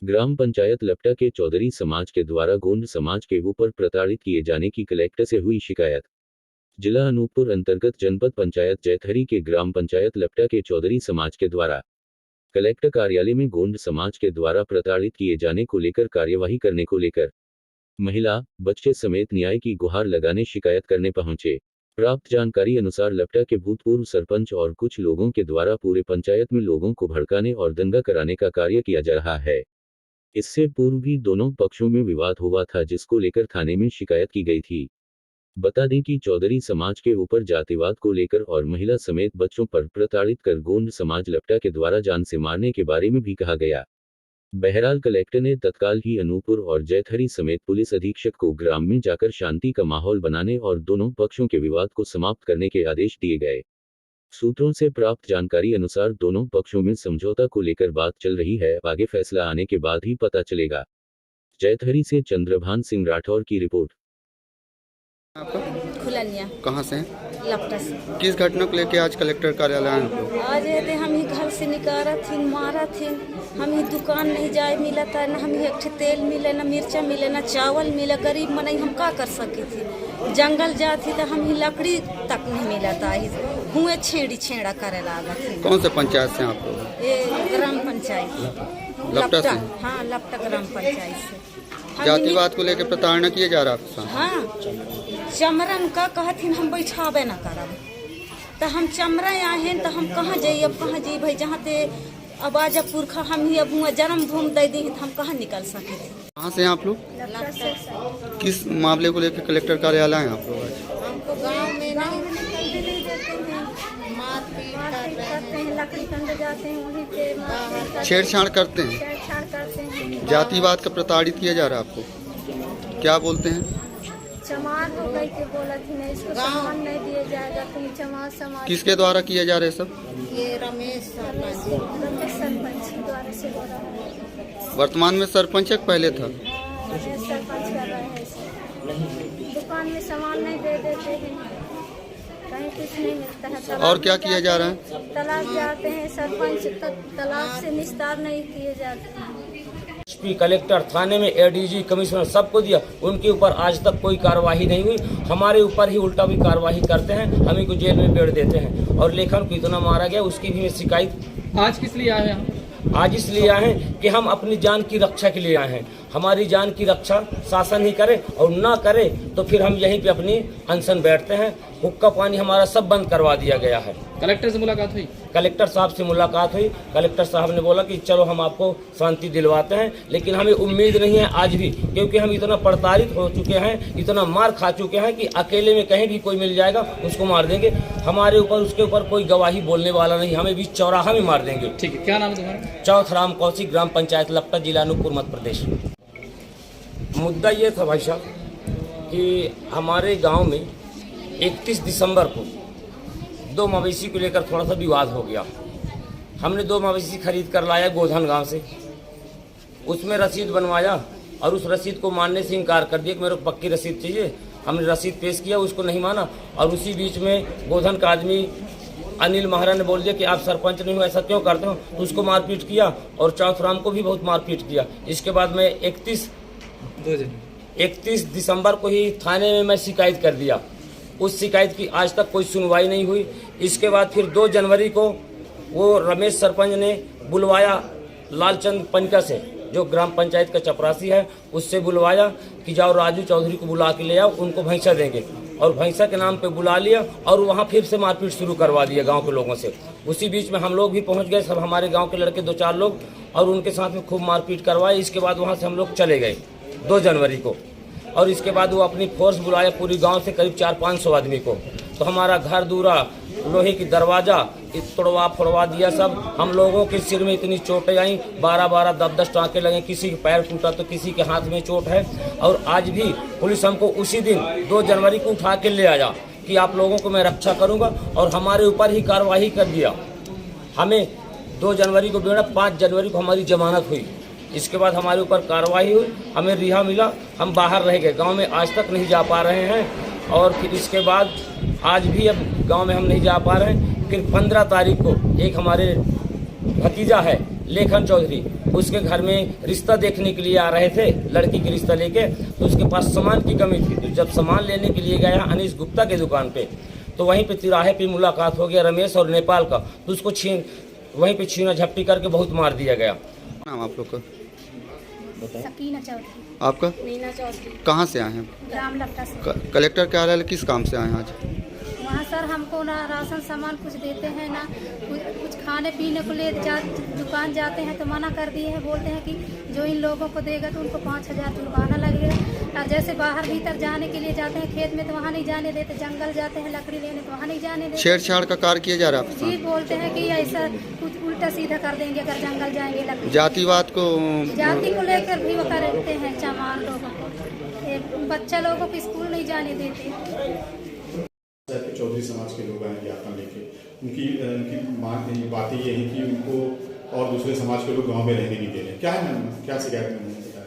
ग्राम पंचायत लपटा के चौधरी समाज के द्वारा गोंड समाज के ऊपर प्रताड़ित किए जाने की कलेक्टर से हुई शिकायत। जिला अनूपपुर अंतर्गत जनपद पंचायत जैतहरी के ग्राम पंचायत लपटा के चौधरी समाज के द्वारा कलेक्टर कार्यालय में गोंड समाज के द्वारा प्रताड़ित किए जाने को लेकर कार्यवाही करने को लेकर महिला, बच्चे समेत न्याय की गुहार लगाने शिकायत करने पहुंचे। प्राप्त जानकारी अनुसार लपटा के भूतपूर्व सरपंच और कुछ लोगों के द्वारा पूरे पंचायत में लोगों को भड़काने और दंगा कराने का कार्य किया जा रहा है। इससे पूर्व भी दोनों पक्षों में विवाद हुआ था, जिसको लेकर थाने में शिकायत की गई थी। बता दें कि चौधरी समाज के ऊपर जातिवाद को लेकर और महिला समेत बच्चों पर प्रताड़ित कर गोंड समाज लपटा के द्वारा जान से मारने के बारे में भी कहा गया। बहरहाल कलेक्टर ने तत्काल ही अनूपपुर और जैतहरी समेत पुलिस अधीक्षक को ग्राम में जाकर शांति का माहौल बनाने और दोनों पक्षों के विवाद को समाप्त करने के आदेश दिए गए। सूत्रों से प्राप्त जानकारी अनुसार दोनों पक्षों में समझौता को लेकर बात चल रही है, आगे फैसला आने के बाद ही पता चलेगा। जैतहरी से चंद्रभान सिंह राठौर की रिपोर्ट। खुलनिया कहाँ से? लपटा से। किस घटना को लेके आज कलेक्टर कार्यालय आए हैं? आज ये हम ही घर से निकाला थी, मारा थी। हम ही दुकान नहीं जाए मिला था, न हम ही एक तेल मिले, न मिर्चा मिले, न चावल मिले। गरीब मनई हम का कर सके थी। जंगल जाती तो हम ही लकड़ी तक नहीं मिला था। हुए छेड़ा करे लगा थी। कौन से पंचायत से आप लोग? ये ग्राम पंचायत लपटा से। हाँ, लपटा ग्राम पंचायत से। जातिवाद को लेकर प्रताड़ना किया जा रहा है। हाँ, चमरन का कहथिन हम बैठाबे न करब, तो हम चमरा हैं तो हम कहाँ जाइए? अब कहाँ जाइए भाई? जहाँ ते आवाज पुरखा हम ही अब हुआ जन्म भूमि दे दी तो हम कहाँ निकल सके थे। कहाँ से हैं आप लोग? किस मामले को लेकर कलेक्टर कार्यालय आए आप लोग? हमको गांव में नहीं देते हैं, मारपीट करते हैं, लकड़ी कंड जाते हैं, वहीं पे छेड़छाड़ करते हैं। जातिवाद का प्रताड़ित किया जा रहा है आपको, क्या बोलते हैं? चमार हो गई के बोला थी नहीं, इसको सामान नहीं दिया जाएगा, तुम चमार समाज। किसके द्वारा किया जा रहा है सब? ये रमेश सरपंच द्वारा से हो रहा है। वर्तमान में सरपंच पहले था? सरपंच कर रहे हैं। दुकान में सामान नहीं दे देते हैं, कहीं कुछ नहीं मिलता है। और क्या किया जा रहा है? तालाब जाते हैं सरपंच, तालाब से निस्तार नहीं किए जाते हैं। कलेक्टर थाने में एडीजी कमिश्नर सबको दिया, उनके ऊपर आज तक कोई कार्रवाई नहीं हुई। हमारे ऊपर ही उल्टा भी कार्रवाई करते हैं, हमें को जेल में बैठ देते हैं। और लेखन को इतना मारा गया, उसकी भी शिकायत। आज किस लिए आए हैं? आज इसलिए आए हैं कि हम अपनी जान की रक्षा के लिए आए हैं। हमारी जान की रक्षा शासन ही करे, और ना करे तो फिर हम यहीं पे अपनी अनशन बैठते हैं। हुक्का पानी हमारा सब बंद करवा दिया गया है। कलेक्टर से मुलाकात हुई? कलेक्टर साहब से मुलाकात हुई। कलेक्टर साहब ने बोला कि चलो हम आपको शांति दिलवाते हैं, लेकिन हमें उम्मीद नहीं है आज भी, क्योंकि हम इतना प्रताड़ित हो चुके हैं, इतना मार खा चुके हैं कि अकेले में कहीं भी कोई मिल जाएगा उसको मार देंगे। हमारे ऊपर उसके ऊपर कोई गवाही बोलने वाला नहीं, हमें बीच चौराहा में मार देंगे। ठीक है, क्या नाम है तुम्हारा? चौथराम कौशिक, ग्राम पंचायत लपटा, जिला अनूपपुर, मध्य प्रदेश। मुद्दा ये था भाई साहब कि हमारे गांव में 31 दिसंबर को 2 मवेशी को लेकर थोड़ा सा विवाद हो गया। हमने 2 मवेशी खरीद कर लाया गोधन गांव से, उसमें रसीद बनवाया और उस रसीद को मानने से इनकार कर दिया कि मेरे को पक्की रसीद चाहिए। हमने रसीद पेश किया, उसको नहीं माना, और उसी बीच में गोधन का आदमी अनिल महाराज ने बोल दिया कि आप सरपंच नहीं हो, ऐसा क्यों करते हो? तो उसको मारपीट किया और चौथराम को भी बहुत मारपीट किया। इसके बाद में 31 दिसंबर को ही थाने में मैं शिकायत कर दिया। उस शिकायत की आज तक कोई सुनवाई नहीं हुई। इसके बाद फिर 2 जनवरी को वो रमेश सरपंच ने बुलवाया लालचंद पंचा से, जो ग्राम पंचायत का चपरासी है, उससे बुलवाया कि जाओ राजू चौधरी को बुला के ले आओ, उनको भैंसा देंगे। और भैंसा के नाम पे बुला लिया और वहाँ फिर से मारपीट शुरू करवा दिया गांव के लोगों से। उसी बीच में हम लोग भी पहुँच गए, सब हमारे गाँव के लड़के 2-4 लोग, और उनके साथ में खूब मारपीट करवाई। इसके बाद वहाँ से हम लोग चले गए 2 जनवरी को, और इसके बाद वो अपनी फोर्स बुलाया पूरी गांव से करीब 400-500 आदमी को। तो हमारा घर दूरा, लोहे की दरवाजा तोड़वा फोड़वा दिया सब। हम लोगों के सिर में इतनी चोटें आई, 12-12, 10-10 टाँके लगे, किसी के पैर टूटा तो किसी के हाथ में चोट है। और आज भी पुलिस हमको उसी दिन 2 जनवरी को उठा के ले आया कि आप लोगों को मैं रक्षा करूँगा, और हमारे ऊपर ही कार्रवाई कर दिया। हमें 2 जनवरी को बेड़ा, 5 जनवरी को हमारी जमानत हुई। इसके बाद हमारे ऊपर कार्रवाई हुई, हमें रिहा मिला, हम बाहर रह गए, गांव में आज तक नहीं जा पा रहे हैं। और फिर इसके बाद आज भी अब गांव में हम नहीं जा पा रहे हैं। फिर 15 तारीख को एक हमारे भतीजा है लेखन चौधरी उसके घर में रिश्ता देखने के लिए आ रहे थे, लड़की की रिश्ता लेके। तो उसके पास सामान की कमी थी, तो जब सामान लेने के लिए गया अनीस गुप्ता के दुकान पे, तो वहीं पे तिराहे पे मुलाकात हो गया रमेश और नेपाल का। तो उसको वहीं पे छीना झपटी करके बहुत मार दिया गया। नाम आप लोग का? सकीना चौधरी। आपका? मीना चौधरी। कहाँ से आए हैं? ग्राम लपटा से। कलेक्टर कार्यालय किस काम से आए हैं आज? वहाँ सर हमको ना राशन सामान कुछ देते हैं ना कुछ खाने पीने को ले दुकान जाते हैं तो मना कर दिए हैं, बोलते हैं कि जो इन लोगों को देगा तो उनको 5,000 जुर्माना लगेगा। और जैसे बाहर भीतर जाने के लिए जाते हैं खेत में तो वहाँ नहीं जाने देते, जंगल जाते हैं लकड़ी लेने तो वहाँ नहीं जाने देते। छेड़छाड़ का कार्य किया जा रहा है आपके जी साथ? बोलते हैं कि ऐसा कुछ उल्टा सीधा कर देंगे अगर जंगल जाएंगे लकड़ी। जातिवाद को जाति को लेकर भी वो करते हैं चमार लोगों को, ये बच्चा लोगों को स्कूल नहीं जाने देते। चौधरी समाज के लोग आए ज्ञापन लेके, उनकी बातें ये हैं कि उनको और दूसरे समाज के लोग गांव में रहने नहीं दे रहे। क्या है क्या शिकायत में उन्होंने बताया?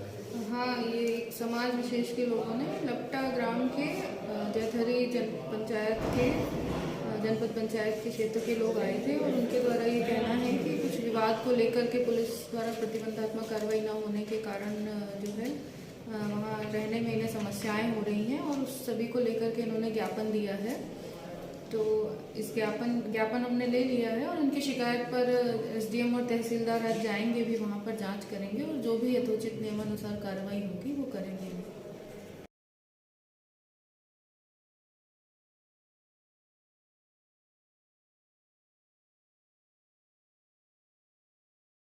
हाँ, ये एक समाज विशेष के लोगों ने लपटा ग्राम के जैथरी जनपद पंचायत के क्षेत्र के लोग आए थे और उनके द्वारा ये कहना है कि कुछ विवाद को लेकर के पुलिस द्वारा प्रतिबंधात्मक कार्रवाई न होने के कारण जो है वहाँ रहने में इन्हें समस्याएं हो रही हैं और उस सभी को लेकर के इन्होंने ज्ञापन दिया है। तो इस ज्ञापन हमने ले लिया है और उनकी शिकायत पर एसडीएम और तहसीलदार आज जाएंगे भी, वहाँ पर जांच करेंगे और जो भी यथोचित नियमानुसार कार्रवाई होगी वो